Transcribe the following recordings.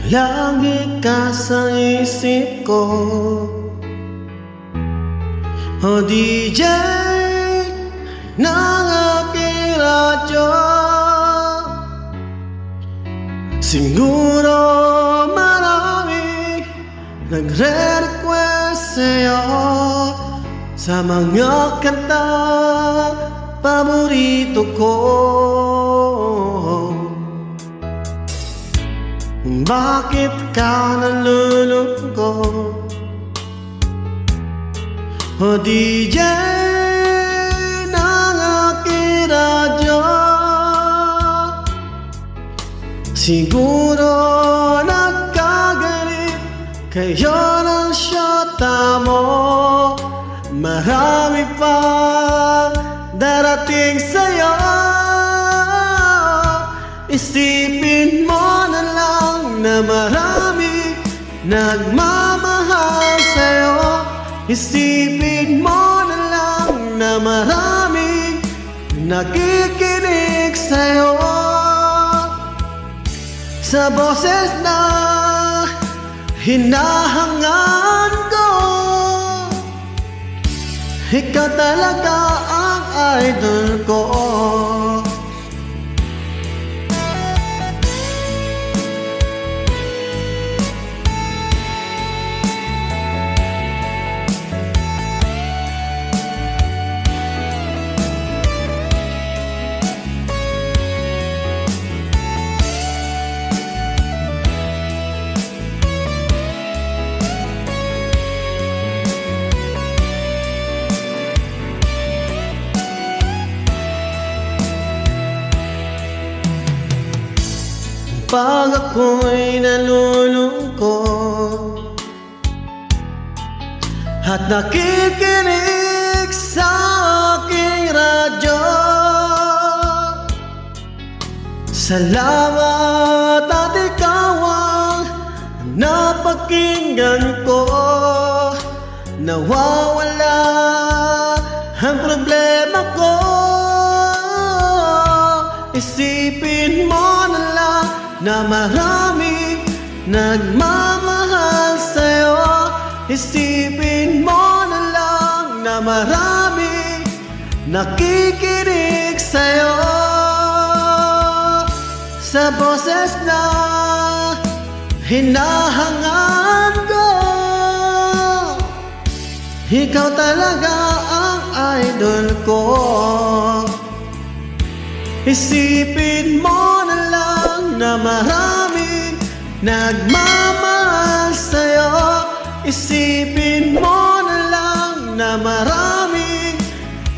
Lagi ka sa isip ko, o DJ ng aking radyo. Siguro marami nagre-request sa'yo sa mga kanta paborito ko. Bakit ka nalulungkot, o DJ ng aking radyo? Siguro nagkagalit kayo ng syota mo. Marami pa darating sa'yo. Isipin mo na lang na marami nagmamahal sa'yo. Isipin mo na lang na marami nakikinig sa'yo. Sa boses na hinahangaan ko, ikaw talaga ang idol ko. Pag ako'y nalulungkot at nakikinig sa aking radyo, salamat at ikaw ang napakinggan ko. Nawawala ang problema ko. Isipin mo na lang na marami nagmamahal sa'yo. Isipin mo na lang na marami nakikinig sa'yo. Sa boses na hinahangaan ko, ikaw talaga ang idol ko. Isipin mo na lang na maraming nagmamahal sa'yo. Isipin mo na lang na maraming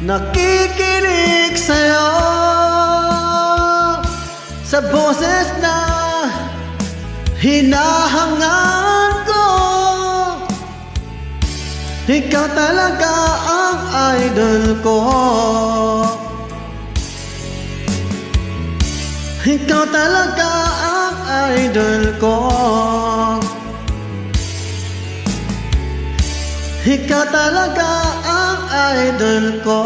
nakikinig sa'yo. Sa boses na hinahangaan ko, ikaw talaga ang idol ko. Ikaw talaga ang idol ko. Ikaw talaga ang idol ko.